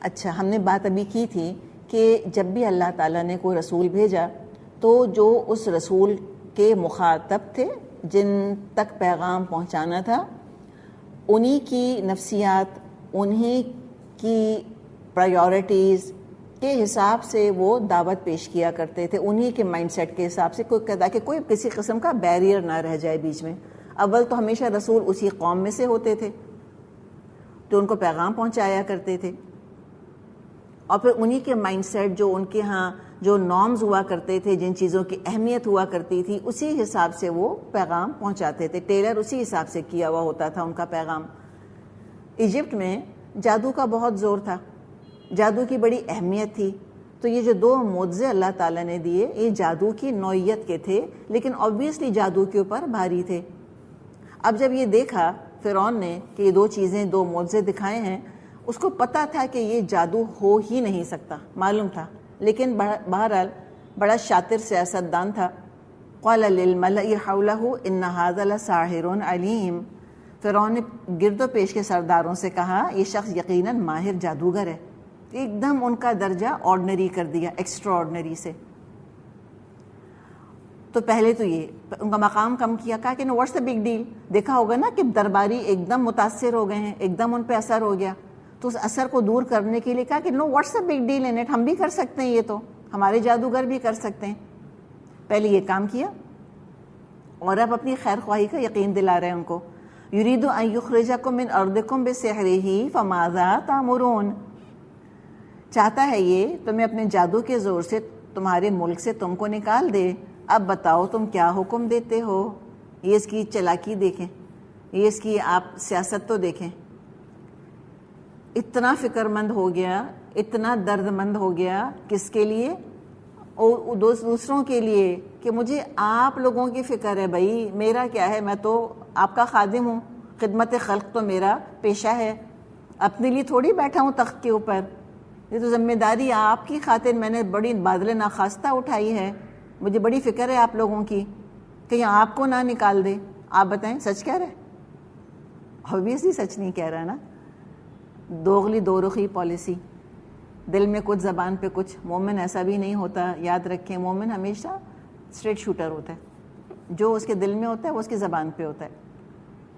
اچھا، ہم نے بات ابھی کی تھی کہ جب بھی اللہ تعالیٰ نے کوئی رسول بھیجا تو جو اس رسول کے مخاطب تھے، جن تک پیغام پہنچانا تھا، انہی کی نفسیات، انہی کی پرائیورٹیز کے حساب سے وہ دعوت پیش کیا کرتے تھے، انہی کے مائنڈ سیٹ کے حساب سے، تاکہ کوئی کسی قسم کا بیریئر نہ رہ جائے بیچ میں۔ اول تو ہمیشہ رسول اسی قوم میں سے ہوتے تھے جو ان کو پیغام پہنچایا کرتے تھے، اور پھر انہی کے مائنڈ سیٹ، جو ان کے ہاں جو نارمز ہوا کرتے تھے، جن چیزوں کی اہمیت ہوا کرتی تھی، اسی حساب سے وہ پیغام پہنچاتے تھے۔ ٹیلر اسی حساب سے کیا ہوا ہوتا تھا ان کا پیغام۔ ایجپٹ میں جادو کا بہت زور تھا، جادو کی بڑی اہمیت تھی، تو یہ جو 2 معجزے اللہ تعالیٰ نے دیے، یہ جادو کی نوعیت کے تھے، لیکن آبویسلی جادو کے اوپر بھاری تھے۔ اب جب یہ دیکھا فرعون نے کہ یہ 2 چیزیں، 2 معجزے دکھائے ہیں، اس کو پتا تھا کہ یہ جادو ہو ہی نہیں سکتا، معلوم تھا، لیکن بہرحال بڑا شاطر سیاستدان تھا۔ قال للملأ حوله ان هذا لساحر علیم، فرعون نے گرد و پیش کے سرداروں سے کہا یہ شخص یقیناً ماہر جادوگر ہے۔ ایک دم ان کا درجہ آرڈنری کر دیا، ایکسٹرا آرڈنری سے۔ تو پہلے تو یہ ان کا مقام کم کیا، کہا کہ no what's the big deal. دیکھا ہوگا نا کہ درباری ایک دم متاثر ہو گئے ہیں، ایک دم ان پہ اثر ہو گیا، تو اس اثر کو دور کرنے کے لیے کہا کہ no what's the big deal in it, ہم بھی کر سکتے ہیں، یہ تو ہمارے جادوگر بھی کر سکتے ہیں۔ پہلے یہ کام کیا، اور اب اپنی خیر خواہی کا یقین دلا رہے ہیں ان کو۔ یرید ان یخرجکم من ارضکم بسحرہ فماذا تأمرون، چاہتا ہے یہ تمہیں اپنے جادو کے زور سے تمہارے ملک سے تم کو نکال دے، اب بتاؤ تم کیا حکم دیتے ہو۔ یہ اس کی چلاکی دیکھیں، یہ اس کی آپ سیاست تو دیکھیں۔ اتنا فکر مند ہو گیا، اتنا درد مند ہو گیا، کس کے لیے؟ اور دوسروں کے لیے، کہ مجھے آپ لوگوں کی فکر ہے بھائی، میرا کیا ہے، میں تو آپ کا خادم ہوں، خدمت خلق تو میرا پیشہ ہے، اپنے لیے تھوڑی بیٹھا ہوں تخت کے اوپر، یہ تو ذمہ داری آپ کی خاطر میں نے بڑی بادل ناخواستہ اٹھائی ہے، مجھے بڑی فکر ہے آپ لوگوں کی، کہیں آپ کو نہ نکال دے۔ آپ بتائیں سچ کہہ رہے؟ obviously سچ نہیں کہہ رہا نا، دوغلی دو رخی پالیسی، دل میں کچھ زبان پہ کچھ۔ مومن ایسا بھی نہیں ہوتا، یاد رکھیں، مومن ہمیشہ اسٹریٹ شوٹر ہوتا ہے، جو اس کے دل میں ہوتا ہے وہ اس کی زبان پہ ہوتا ہے۔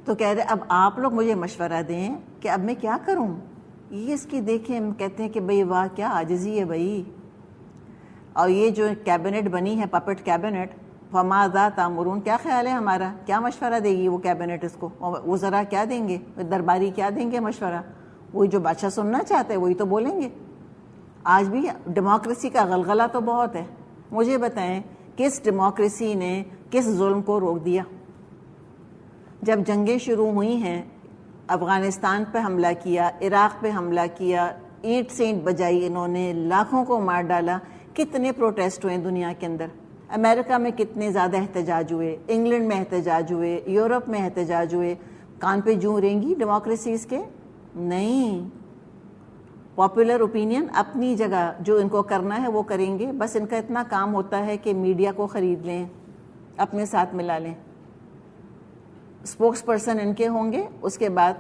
تو کہہ رہے اب آپ لوگ مجھے مشورہ دیں کہ اب میں کیا کروں۔ یہ اس کی دیکھیں، کہتے ہیں کہ بھئی واہ کیا عاجزی ہے بھئی۔ اور یہ جو کیبنٹ بنی ہے، پپٹ کیبنٹ، فماذا تأمرون، کیا خیال ہے ہمارا، کیا مشورہ دے گی وہ کیبنٹ اس کو، وہ ذرا کیا دیں گے، درباری کیا دیں گے مشورہ، وہی جو بادشاہ سننا چاہتے ہیں وہی تو بولیں گے۔ آج بھی ڈیموکریسی کا غلغلہ تو بہت ہے، مجھے بتائیں کس ڈیموکریسی نے کس ظلم کو روک دیا؟ جب جنگیں شروع ہوئی ہیں، افغانستان پہ حملہ کیا، عراق پہ حملہ کیا، اینٹ سے اینٹ بجائی انہوں نے، لاکھوں کو مار ڈالا، کتنے پروٹیسٹ ہوئے دنیا کے اندر، امریکہ میں کتنے زیادہ احتجاج ہوئے، انگلینڈ میں احتجاج ہوئے، یورپ میں احتجاج ہوئے، کان پہ جوں رہیں گی ڈیموکریسیز کے؟ نہیں، پاپولر اوپینین اپنی جگہ جو ان کو کرنا ہے وہ کریں گے، بس ان کا اتنا کام ہوتا ہے کہ میڈیا کو خرید لیں، اپنے ساتھ ملا لیں، اسپوکس پرسن ان کے ہوں گے، اس کے بعد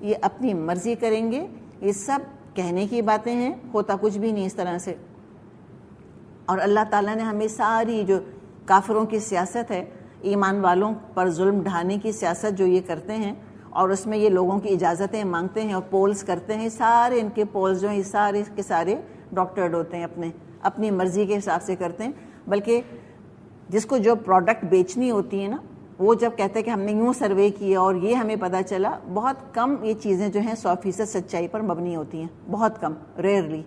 یہ اپنی مرضی کریں گے۔ یہ سب کہنے کی باتیں ہیں، ہوتا کچھ بھی نہیں اس طرح سے۔ اور اللہ تعالیٰ نے ہمیں ساری جو کافروں کی سیاست ہے، ایمان والوں پر ظلم ڈھانے کی سیاست جو یہ کرتے ہیں، اور اس میں یہ لوگوں کی اجازتیں مانگتے ہیں اور پولز کرتے ہیں، سارے ان کے پولز جو ہیں سارے کے سارے ڈاکٹرڈ ہوتے ہیں، اپنی مرضی کے حساب سے کرتے ہیں۔ بلکہ جس کو جو پروڈکٹ بیچنی ہوتی ہے نا، وہ جب کہتے ہیں کہ ہم نے یوں سروے کیا اور یہ ہمیں پتہ چلا، بہت کم یہ چیزیں جو ہیں 100% سچائی پر مبنی ہوتی ہیں، بہت کم، rarely,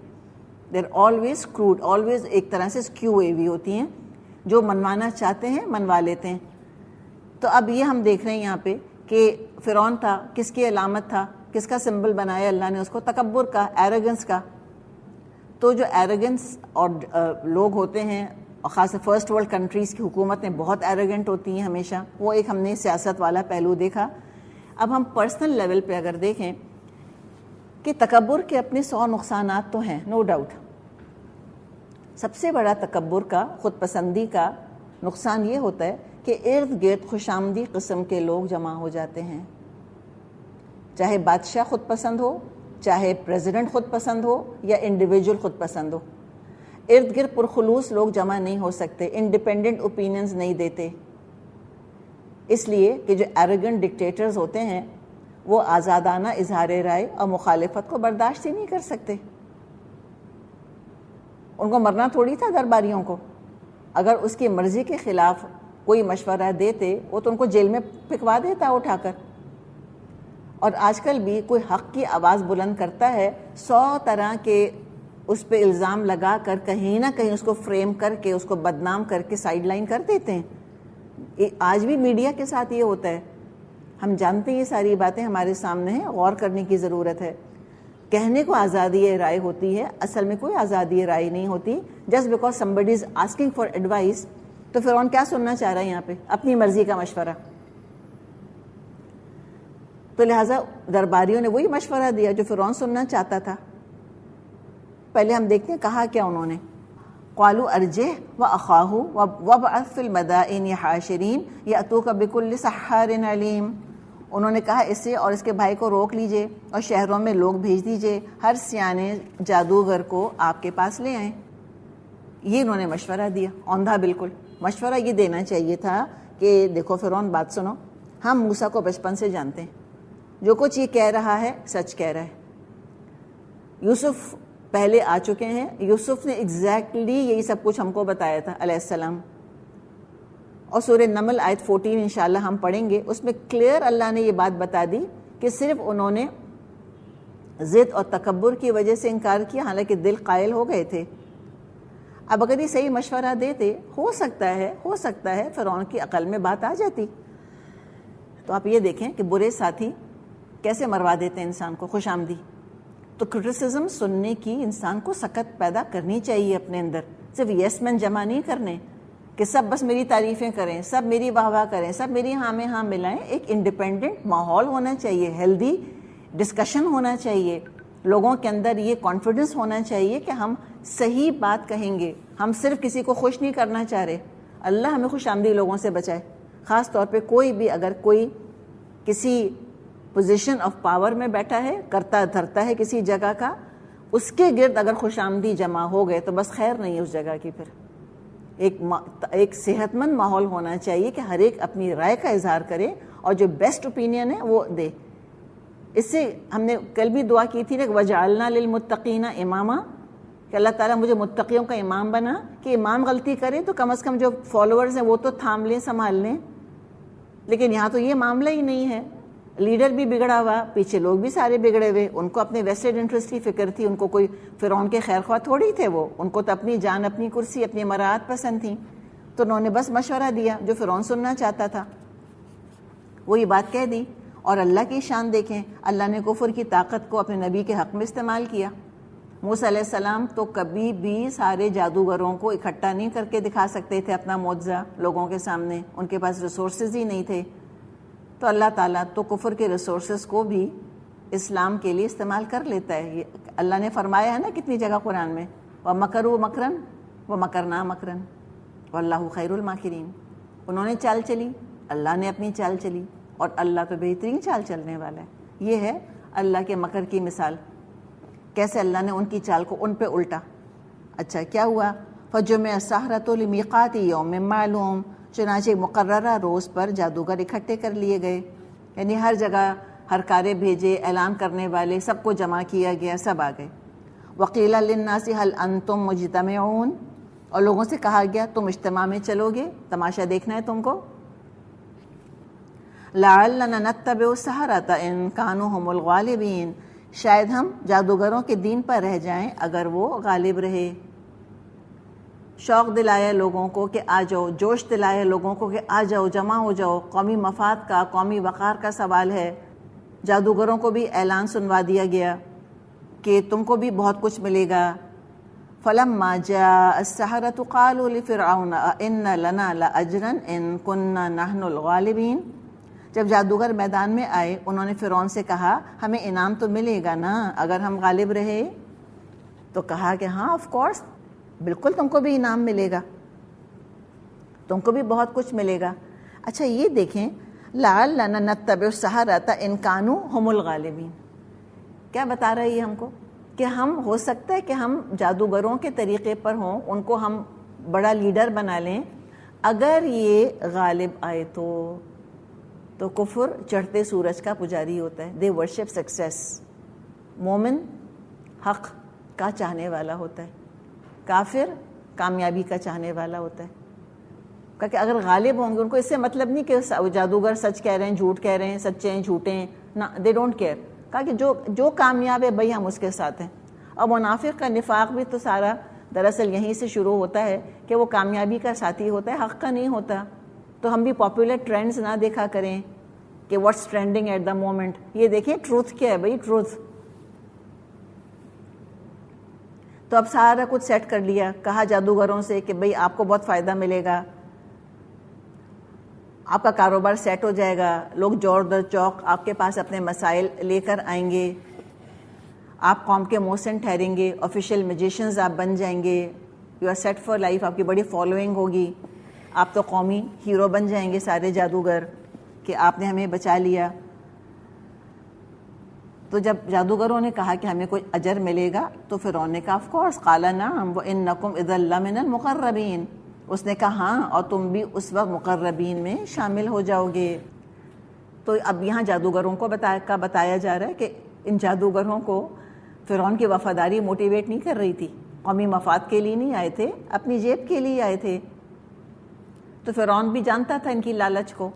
there always crowd, always ایک طرح سے سکیو ہوئی ہوتی ہیں، جو منوانا چاہتے ہیں منوا لیتے ہیں۔ تو اب یہ ہم دیکھ رہے ہیں یہاں پہ کہ فرعون تھا، کس کی علامت تھا، کس کا سمبل بنایا اللہ نے اس کو؟ تکبر کا، ایروگنس کا۔ تو جو ایروگنس اور لوگ ہوتے ہیں، خاص فرسٹ ورلڈ کنٹریز کی حکومتیں بہت ایروگنٹ ہوتی ہیں ہمیشہ، وہ ایک ہم نے سیاست والا پہلو دیکھا۔ اب ہم پرسنل لیول پہ اگر دیکھیں کہ تکبر کے اپنے 100 نقصانات تو ہیں، نو ڈاؤٹ۔ سب سے بڑا تکبر کا، خود پسندی کا نقصان یہ ہوتا ہے کہ ارد گرد خوش آمدی قسم کے لوگ جمع ہو جاتے ہیں، چاہے بادشاہ خود پسند ہو، چاہے پریزیڈنٹ خود پسند ہو یا انڈیویجول خود پسند ہو. ارد گرد پرخلوص لوگ جمع نہیں ہو سکتے, انڈیپینڈنٹ اوپینینز نہیں دیتے, اس لیے کہ جو ایروگنٹ ڈکٹیٹرز ہوتے ہیں وہ آزادانہ اظہار رائے اور مخالفت کو برداشت ہی نہیں کر سکتے. ان کو مرنا تھوڑی تھا درباریوں کو, اگر اس کی مرضی کے خلاف کوئی مشورہ دیتے وہ تو ان کو جیل میں پھینکوا دیتا اٹھا کر. اور آج کل بھی کوئی حق کی آواز بلند کرتا ہے 100 طرح کے اس پہ الزام لگا کر کہیں نہ کہیں اس کو فریم کر کے اس کو بدنام کر کے سائیڈ لائن کر دیتے ہیں. آج بھی میڈیا کے ساتھ یہ ہوتا ہے, ہم جانتے ہیں یہ ساری باتیں ہمارے سامنے ہیں, غور کرنے کی ضرورت ہے. کہنے کو آزادی رائے ہوتی ہے, اصل میں کوئی آزادی رائے نہیں ہوتی. Just because somebody is asking for advice, تو فرعون کیا سننا چاہ رہا ہے یہاں پہ؟ اپنی مرضی کا مشورہ. تو لہٰذا درباریوں نے وہی مشورہ دیا جو فرعون سننا چاہتا تھا. پہلے ہم دیکھتے ہیں کہا کیا انہوں نے. قالوا ارجه واخاه وابعث في المدائن حاشرين ياتوك بكل سحار عليم. انہوں نے کہا اسے اور اس کے بھائی کو روک لیجئے اور شہروں میں لوگ بھیج دیجئے, ہر سیانے جادوگر کو آپ کے پاس لے آئیں. یہ انہوں نے مشورہ دیا, اوندھا بالکل. مشورہ یہ دینا چاہیے تھا کہ دیکھو فرعون بات سنو, ہم موسیٰ کو بچپن سے جانتے ہیں, جو کچھ یہ کہہ رہا ہے سچ کہہ رہا ہے. یوسف پہلے آ چکے ہیں, یوسف نے ایگزیکٹلی یہی سب کچھ ہم کو بتایا تھا علیہ السلام. اور سورہ نمل آیت 14 انشاءاللہ ہم پڑھیں گے, اس میں کلیئر اللہ نے یہ بات بتا دی کہ صرف انہوں نے ضد اور تکبر کی وجہ سے انکار کیا, حالانکہ دل قائل ہو گئے تھے. اب اگر یہ صحیح مشورہ دیتے ہو سکتا ہے فرعون کی عقل میں بات آ جاتی. تو آپ یہ دیکھیں کہ برے ساتھی کیسے مروا دیتے ہیں انسان کو خوش آمدی. تو کرٹیسزم سننے کی انسان کو سکت پیدا کرنی چاہیے اپنے اندر, صرف یس مین جمع نہیں کرنے کہ سب بس میری تعریفیں کریں, سب میری واہ واہ کریں, سب میری ہاں میں ہاں ملائیں. ایک انڈیپینڈنٹ ماحول ہونا چاہیے, ہیلدی ڈسکشن ہونا چاہیے, لوگوں کے اندر یہ کانفیڈنس ہونا چاہیے کہ ہم صحیح بات کہیں گے, ہم صرف کسی کو خوش نہیں کرنا چاہ رہے. اللہ ہمیں خوش آمدی لوگوں سے بچائے, خاص طور پہ کوئی بھی اگر کوئی کسی پوزیشن آف پاور میں بیٹھا ہے, کرتا دھرتا ہے کسی جگہ کا, اس کے گرد اگر خوش آمدی جمع ہو گئے تو بس خیر نہیں ہے اس جگہ کی. پھر ایک صحت مند ماحول ہونا چاہیے کہ ہر ایک اپنی رائے کا اظہار کرے اور جو بیسٹ اوپینین ہے وہ دے. اس سے ہم نے کل بھی دعا کی تھی نا, وجعلنا للمتقین اماما, کہ اللہ تعالیٰ مجھے متقیوں کا امام بنا, کہ امام غلطی کرے تو کم از کم جو فالوورز ہیں وہ تو تھام لیں, سنبھال لیں. لیکن یہاں تو یہ معاملہ ہی نہیں ہے, لیڈر بھی بگڑا ہوا, پیچھے لوگ بھی سارے بگڑے ہوئے. ان کو اپنے ویسٹڈ انٹرسٹ کی فکر تھی, ان کو کوئی فرعون کے خیر خواہ تھوڑی تھے وہ, ان کو تو اپنی جان, اپنی کرسی, اپنی مراعات پسند تھیں. تو انہوں نے بس مشورہ دیا جو فرعون سننا چاہتا تھا, وہی بات کہہ دی. اور اللہ کی شان دیکھیں, اللہ نے کفر کی طاقت کو اپنے نبی کے حق میں استعمال کیا. موسیٰ علیہ السلام تو کبھی بھی سارے جادوگروں کو اکٹھا نہیں کر کے دکھا سکتے تھے اپنا معجزہ لوگوں کے سامنے, ان کے پاس ریسورسز ہی نہیں تھے. تو اللہ تعالیٰ تو کفر کے ریسورسز کو بھی اسلام کے لیے استعمال کر لیتا ہے. یہ اللہ نے فرمایا ہے نا کتنی جگہ قرآن میں, وَمَكَرُوا مَكْرًا وَمَكَرْنَا مَكْرًا وَاللَّهُ خَيْرُ الْمَاكِرِينَ. انہوں نے چال چلی, اللہ نے اپنی چال چلی, اور اللہ تو بہترین چال چلنے والا ہے. یہ ہے اللہ کے مکر کی مثال, کیسے اللہ نے ان کی چال کو ان پہ الٹا. اچھا کیا ہوا؟ فَجُمِعَ السَّحَرَةُ لِمِيقَاتِ يَوْمٍ مَّعْلُومٍ, چنانچہ مقررہ روز پر جادوگر اکٹھے کر لیے گئے. یعنی ہر جگہ ہر کارے بھیجے, اعلان کرنے والے سب کو جمع کیا گیا, سب آ گئے. وَقِيلَ لِلنَّاسِ هَلْ أَنْتُمْ مُجْتَمِعُونَ, اور لوگوں سے کہا گیا تم اجتماع میں چلو گے, تماشا دیکھنا ہے تم کو. لَعَلَّنَا نَتَّبِعُ السَّحَرَةَ إِن كَانُوا هُمُ الْغَالِبِينَ, شاید ہم جادوگروں کے دین پر رہ جائیں اگر وہ غالب رہے. شوق دلایا لوگوں کو کہ آ جاؤ, جوش دلایا لوگوں کو کہ آ جاؤ, جمع ہو جاؤ. قومی مفاد کا, قومی وقار کا سوال ہے. جادوگروں کو بھی اعلان سنوا دیا گیا کہ تم کو بھی بہت کچھ ملے گا. فَلَمَّا جَاءَ السَّحَرَةُ قَالُوا لِفِرْعَوْنَ أَإِنَّ لَنَا لَأَجْرًا إِن كُنَّا نَحْنُ الْغَالِبِينَ, جب جادوگر میدان میں آئے انہوں نے فرعون سے کہا ہمیں انعام تو ملے گا نا اگر ہم غالب رہے. تو کہا کہ ہاں آف کورس, بالکل تم کو بھی انعام ملے گا, تم کو بھی بہت کچھ ملے گا. اچھا یہ دیکھیں, لَعَلَّنَا نَتَّبِعُ السَّحَرَةَ إِن كَانُوا هُمُ الْغَالِبِينَ, کیا بتا رہی ہے ہم کو؟ کہ ہم ہو سکتا ہے کہ ہم جادوگروں کے طریقے پر ہوں، ان کو ہم بڑا لیڈر بنا لیں، اگر یہ غالب آئے تو کفر چڑھتے سورج کا پجاری ہوتا ہے. دے ورشپ سکسیس. مومن حق کا چاہنے والا ہوتا ہے، کافر کامیابی کا چاہنے والا ہوتا ہے. کہ اگر غالب ہوں گے، ان کو اس سے مطلب نہیں کہ جادوگر سچ کہہ رہے ہیں جھوٹ کہہ رہے ہیں، سچے ہیں جھوٹے ہیں، نہ، دے ڈونٹ کیئر. کہا کہ جو کامیاب ہے بھائی ہم اس کے ساتھ ہیں. اور منافق کا نفاق بھی تو سارا دراصل یہیں سے شروع ہوتا ہے کہ وہ کامیابی کا ساتھی ہوتا ہے، حق کا نہیں ہوتا. تو ہم بھی پاپولر ٹرینڈز نہ دیکھا کریں کہ what's trending at the moment. یہ دیکھیں ٹروتھ کیا ہے بھائی، ٹروتھ. تو اب سارا کچھ سیٹ کر لیا، کہا جادوگروں سے کہ بھئی آپ کو بہت فائدہ ملے گا، آپ کا کاروبار سیٹ ہو جائے گا، لوگ جوڑ در چوک آپ کے پاس اپنے مسائل لے کر آئیں گے، آپ قوم کے محسن ٹھہریں گے، آفیشیل میجیشنز آپ بن جائیں گے، you are set for life, آپ کی بڑی فالوئنگ ہوگی، آپ تو قومی ہیرو بن جائیں گے سارے جادوگر کہ آپ نے ہمیں بچا لیا. تو جب جادوگروں نے کہا کہ ہمیں کوئی اجر ملے گا تو فرعون نے کہا آف کورس، قال نعم وانکم اذا لمن المقربین. اس نے کہا ہاں، اور تم بھی اس وقت مقربین میں شامل ہو جاؤ گے. تو اب یہاں جادوگروں کو بتایا جا رہا ہے کہ ان جادوگروں کو فرعون کی وفاداری موٹیویٹ نہیں کر رہی تھی، قومی مفاد کے لیے نہیں آئے تھے، اپنی جیب کے لیے آئے تھے. تو فرعون بھی جانتا تھا ان کی لالچ کو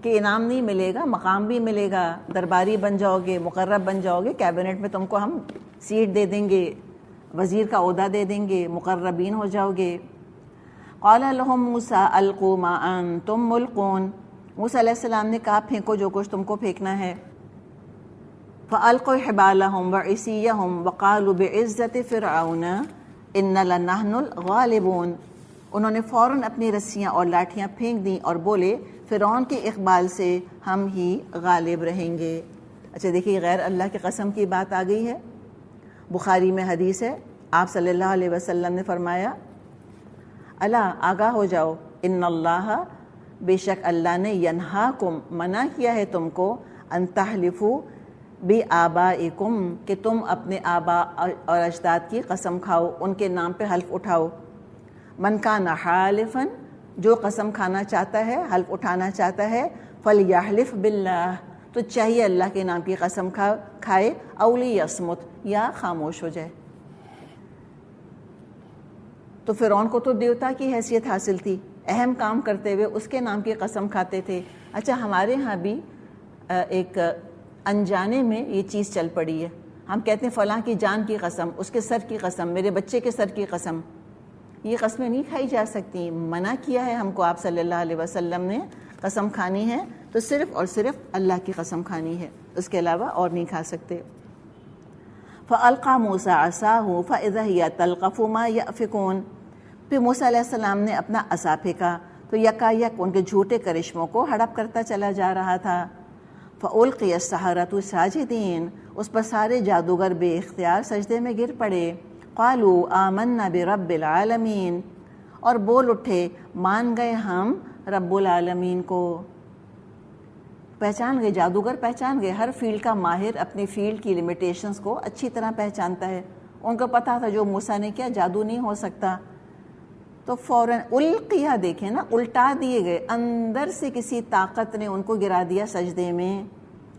کہ انعام نہیں ملے گا، مقام بھی ملے گا، درباری بن جاؤ گے، مقرب بن جاؤ گے، کیبنٹ میں تم کو ہم سیٹ دے دیں گے، وزیر کا عہدہ دے دیں گے، مقربین ہو جاؤ گے. قال لهم موسیٰ القوا ما انتم ملقون. موسیٰ علیہ السلام نے کہا پھینکو جو کچھ تم کو پھینکنا ہے. فَأَلْقَوْا حِبَالَهُمْ وَعِصِيَّهُمْ وَقَالُوا بِعِزَّةِ فِرْعَوْنَ إِنَّ لَنَحْنُ الْغَالِبُونَ. انہوں نے فوراً اپنی رسیاں اور لاٹھیاں پھینک دیں اور بولے فرعون کے اقبال سے ہم ہی غالب رہیں گے. اچھا دیکھیے، غیر اللہ کی قسم کی بات آ گئی ہے. بخاری میں حدیث ہے، آپ صلی اللہ علیہ وسلم نے فرمایا الا آگاہ ہو جاؤ، ان اللہ بے شک اللہ نے ینہاکم منع کیا ہے تم کو ان تحلفوا بآبائکم کہ تم اپنے آبا اور اجداد کی قسم کھاؤ، ان کے نام پہ حلف اٹھاؤ. من کان حالفا، جو قسم کھانا چاہتا ہے، حلف اٹھانا چاہتا ہے، فلیحلف باللہ، تو چاہیے اللہ کے نام کی قسم کھائے، او لیصمت، یا خاموش ہو جائے. تو فرعون کو تو دیوتا کی حیثیت حاصل تھی، اہم کام کرتے ہوئے اس کے نام کی قسم کھاتے تھے. اچھا ہمارے ہاں بھی ایک انجانے میں یہ چیز چل پڑی ہے. ہم کہتے ہیں فلاں کی جان کی قسم، اس کے سر کی قسم، میرے بچے کے سر کی قسم. یہ قسمیں نہیں کھائی جا سکتی، منع کیا ہے ہم کو آپ صلی اللہ علیہ وسلم نے. قسم کھانی ہے تو صرف اور صرف اللہ کی قسم کھانی ہے، اس کے علاوہ اور نہیں کھا سکتے. فَأَلْقَى مُوسَىٰ عَصَاهُ فَإِذَا هِيَ تَلْقَفُ مَا يَأْفِكُونَ. پھر موسیٰ علیہ السلام نے اپنا عصا پھینکا تو یکا یک ان کے جھوٹے کرشموں کو ہڑپ کرتا چلا جا رہا تھا. فَأُلْقِيَ السَّحَرَةُ سَاجِدِينَ. اس پر سارے جادوگر بے اختیار سجدے میں گر پڑے. قَالُوا آمَنَّا بِرَبِّ الْعَالَمِينَ. اور بول اٹھے مان گئے ہم رب العالمین کو. پہچان گئے، جادوگر پہچان گئے. ہر فیلڈ کا ماہر اپنی فیلڈ کی لیمیٹیشنز کو اچھی طرح پہچانتا ہے. ان کو پتا تھا جو موسیٰ نے کیا جادو نہیں ہو سکتا. تو فوراً القیہ، دیکھیں نا، الٹا دیے گئے. اندر سے کسی طاقت نے ان کو گرا دیا سجدے میں.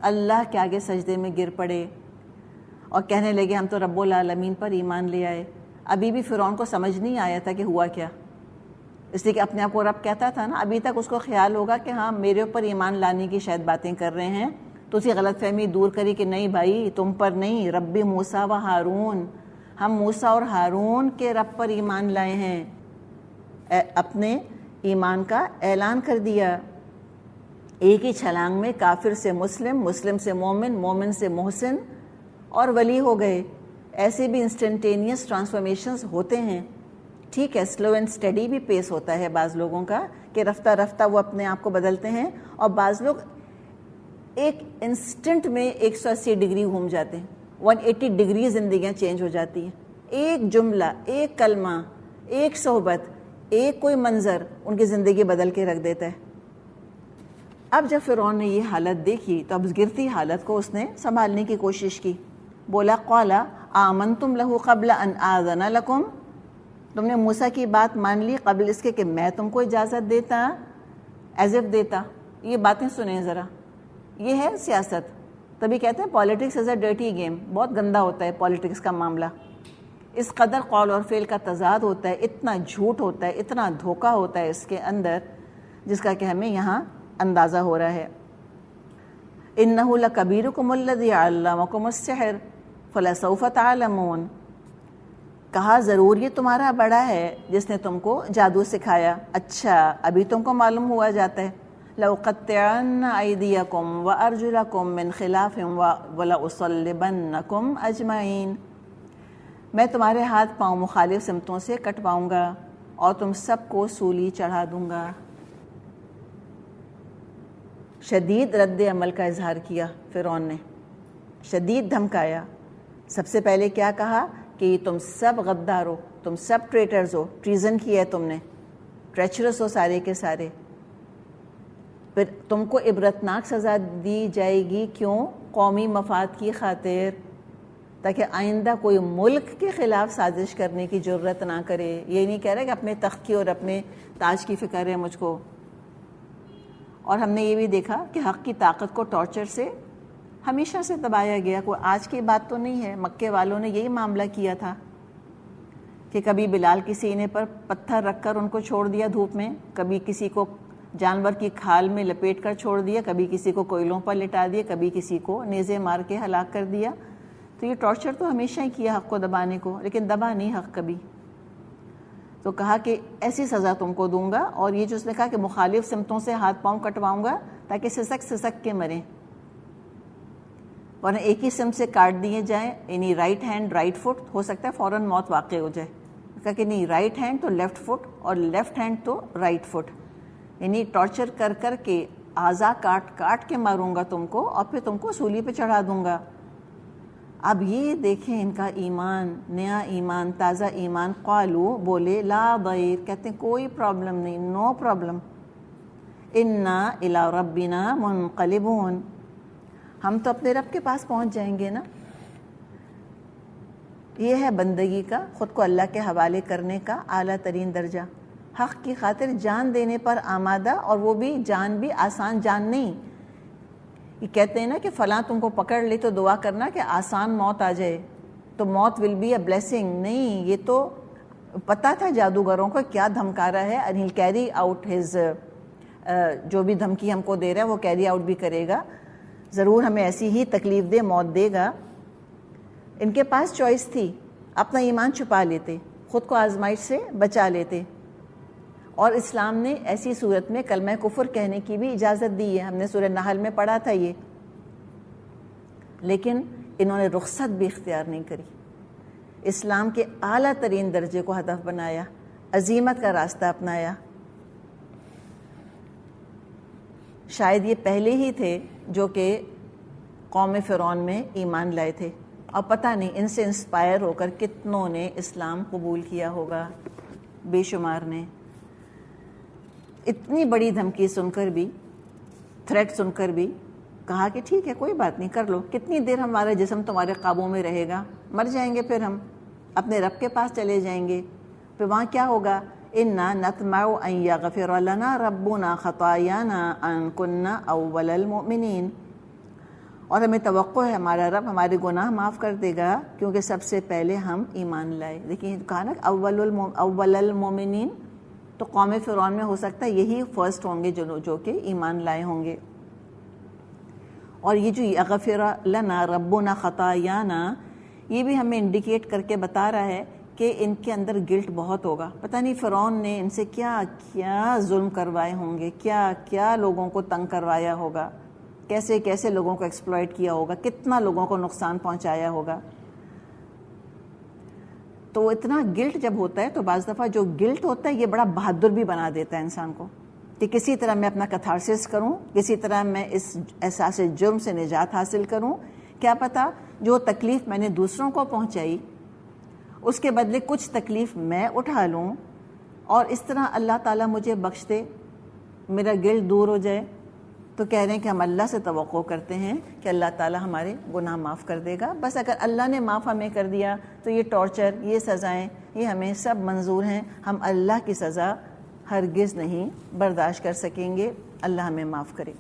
اللہ کے آگے سجدے میں گر پڑے اور کہنے لگے ہم تو رب العالمین پر ایمان لے آئے. ابھی بھی فرعون کو سمجھ نہیں آیا تھا کہ ہوا کیا، اس لیے کہ اپنے آپ کو رب کہتا تھا نا. ابھی تک اس کو خیال ہوگا کہ ہاں میرے اوپر ایمان لانے کی شاید باتیں کر رہے ہیں. تو اسی غلط فہمی دور کری کہ نہیں بھائی تم پر نہیں، رب موسیٰ و ہارون، ہم موسیٰ اور ہارون کے رب پر ایمان لائے ہیں. اپنے ایمان کا اعلان کر دیا. ایک ہی چھلانگ میں کافر سے مسلم، مسلم سے مومن، مومن سے محسن اور ولی ہو گئے. ایسے بھی انسٹنٹینیس ٹرانسفارمیشنز ہوتے ہیں. ٹھیک ہے، سلو اینڈ اسٹڈی بھی پیس ہوتا ہے بعض لوگوں کا کہ رفتہ رفتہ وہ اپنے آپ کو بدلتے ہیں، اور بعض لوگ ایک انسٹنٹ میں 180 ڈگری گھوم جاتے ہیں. 180 ڈگری زندگیاں چینج ہو جاتی ہیں. ایک جملہ، ایک کلمہ، ایک صحبت، ایک کوئی منظر ان کی زندگی بدل کے رکھ دیتا ہے. اب جب فرعون نے یہ حالت دیکھی تو اب گرتی حالت کو اس نے سنبھالنے کی کوشش کی. بولا قال آمنتم لہ قبل ان آذن لکم, تم نے موسیٰ کی بات مان لی قبل اس کے کہ میں تم کو اجازت دیتا, ایز اف دیتا. یہ باتیں سنیں ذرا, یہ ہے سیاست. تبھی کہتے ہیں politics is a dirty game, بہت گندا ہوتا ہے پالیٹکس کا معاملہ. اس قدر قول اور فعل کا تضاد ہوتا ہے, اتنا جھوٹ ہوتا ہے, اتنا دھوکہ ہوتا ہے اس کے اندر, جس کا کہ ہمیں یہاں اندازہ ہو رہا ہے. انہ لکبیرکم الذی علمکم السحر فلسوف تعلمون, کہا ضرور یہ تمہارا بڑا ہے جس نے تم کو جادو سکھایا. اچھا ابھی تم کو معلوم ہوا جاتا ہے. لَأُقَطِّعَنَّ أَيْدِيَكُمْ وَأَرْجُلَكُمْ مِنْ خِلَافٍ وَلَأُصَلِّبَنَّكُمْ أَجْمَعِينَ, میں تمہارے ہاتھ پاؤں مخالف سمتوں سے کٹواؤں گا اور تم سب کو سولی چڑھا دوں گا. شدید رد عمل کا اظہار کیا فرعون نے, شدید دھمکایا. سب سے پہلے کیا کہا کہ تم سب غدار ہو, تم سب ٹریٹرز ہو, ٹریزن کیا ہے تم نے, ٹریچرس ہو سارے کے سارے. پھر تم کو عبرتناک سزا دی جائے گی. کیوں؟ قومی مفاد کی خاطر, تاکہ آئندہ کوئی ملک کے خلاف سازش کرنے کی جرت نہ کرے. یہ نہیں کہہ رہا کہ اپنے تخت کی اور اپنے تاج کی فکر ہے مجھ کو. اور ہم نے یہ بھی دیکھا کہ حق کی طاقت کو ٹارچر سے ہمیشہ سے دبایا گیا. کوئی آج کی بات تو نہیں ہے, مکے والوں نے یہی معاملہ کیا تھا کہ کبھی بلال کی سینے پر پتھر رکھ کر ان کو چھوڑ دیا دھوپ میں, کبھی کسی کو جانور کی کھال میں لپیٹ کر چھوڑ دیا, کبھی کسی کو کوئلوں پر لٹا دیا, کبھی کسی کو نیزے مار کے ہلاک کر دیا. تو یہ ٹارچر تو ہمیشہ ہی کیا حق کو دبانے کو, لیکن دبا نہیں حق کبھی. تو کہا کہ ایسی سزا تم کو دوں گا. اور یہ جو اس نے کہا کہ مخالف سمتوں سے ہاتھ پاؤں کٹواؤں گا تاکہ سسک سسک کے مریں, ورنہ ایک ہی سمت سے کاٹ دیے جائیں, یعنی رائٹ ہینڈ رائٹ فٹ, ہو سکتا ہے فوراً موت واقع ہو جائے. کہا کہ نہیں, رائٹ ہینڈ تو لیفٹ فٹ اور لیفٹ ہینڈ تو رائٹ فٹ, یعنی ٹارچر کر کر کے اعضاء کاٹ کاٹ کے ماروں گا تم کو اور پھر تم کو سولی پہ چڑھا دوں گا. اب یہ دیکھیں ان کا ایمان, نیا ایمان, تازہ ایمان. قالو بولے لا ضیر, کہتے ہیں کوئی پرابلم نہیں, نو پرابلم. انا الی ربنا منقلبون, ہم تو اپنے رب کے پاس پہنچ جائیں گے نا. یہ ہے بندگی کا, خود کو اللہ کے حوالے کرنے کا اعلیٰ ترین درجہ. حق کی خاطر جان دینے پر آمادہ, اور وہ بھی جان بھی آسان جان نہیں. یہ کہتے ہیں نا کہ فلاں تم کو پکڑ لے تو دعا کرنا کہ آسان موت آ جائے, تو موت ول بی اے بلیسنگ. نہیں, یہ تو پتہ تھا جادوگروں کو کیا دھمکا رہا ہے, and he'll carry out his, جو بھی دھمکی ہم کو دے رہا ہے وہ کیری آؤٹ بھی کرے گا, ضرور ہمیں ایسی ہی تکلیف دے, موت دے گا. ان کے پاس چوائس تھی, اپنا ایمان چھپا لیتے, خود کو آزمائش سے بچا لیتے, اور اسلام نے ایسی صورت میں کلمہ کفر کہنے کی بھی اجازت دی ہے. ہم نے سورہ نحل میں پڑھا تھا یہ, لیکن انہوں نے رخصت بھی اختیار نہیں کری. اسلام کے اعلیٰ ترین درجے کو ہدف بنایا, عزیمت کا راستہ اپنایا. شاید یہ پہلے ہی تھے جو کہ قوم فرعون میں ایمان لائے تھے, اور پتہ نہیں ان سے انسپائر ہو کر کتنوں نے اسلام قبول کیا ہوگا, بے شمار نے. اتنی بڑی دھمکی سن کر بھی, تھریٹ سن کر بھی کہا کہ ٹھیک ہے کوئی بات نہیں, کر لو. کتنی دیر ہمارا جسم تمہارے قابو میں رہے گا, مر جائیں گے, پھر ہم اپنے رب کے پاس چلے جائیں گے. پھر وہاں کیا ہوگا, انا نطمع ان یغفر لنا ربنا خطایانا ان کنا اول المؤمنین, اور ہمیں توقع ہے ہمارا رب ہمارے گناہ معاف کر دے گا کیونکہ سب سے پہلے ہم ایمان لائے. دیکھیں کہا نا اول المؤمنین, تو قوم فرعون میں ہو سکتا ہے یہی فرسٹ ہوں گے جو کہ ایمان لائے ہوں گے. اور یہ جو یغفر لنا ربنا خطایانا, یہ بھی ہمیں انڈیکیٹ کر کے بتا رہا ہے کہ ان کے اندر گلٹ بہت ہوگا. پتہ نہیں فرعون نے ان سے کیا کیا ظلم کروائے ہوں گے, کیا کیا لوگوں کو تنگ کروایا ہوگا, کیسے کیسے لوگوں کو ایکسپلائٹ کیا ہوگا, کتنا لوگوں کو نقصان پہنچایا ہوگا. تو اتنا گلٹ جب ہوتا ہے تو بعض دفعہ جو گلٹ ہوتا ہے یہ بڑا بہادر بھی بنا دیتا ہے انسان کو, کہ کسی طرح میں اپنا کتھارسس کروں, کسی طرح میں اس احساس جرم سے نجات حاصل کروں. کیا پتہ جو تکلیف میں نے دوسروں کو پہنچائی اس کے بدلے کچھ تکلیف میں اٹھا لوں, اور اس طرح اللہ تعالیٰ مجھے بخش دے, میرا گلٹ دور ہو جائے. تو کہہ رہے ہیں کہ ہم اللہ سے توقع کرتے ہیں کہ اللہ تعالیٰ ہمارے گناہ معاف کر دے گا. بس اگر اللہ نے معاف ہمیں کر دیا تو یہ ٹارچر، یہ سزائیں، یہ ہمیں سب منظور ہیں. ہم اللہ کی سزا ہرگز نہیں برداشت کر سکیں گے. اللہ ہمیں معاف کرے.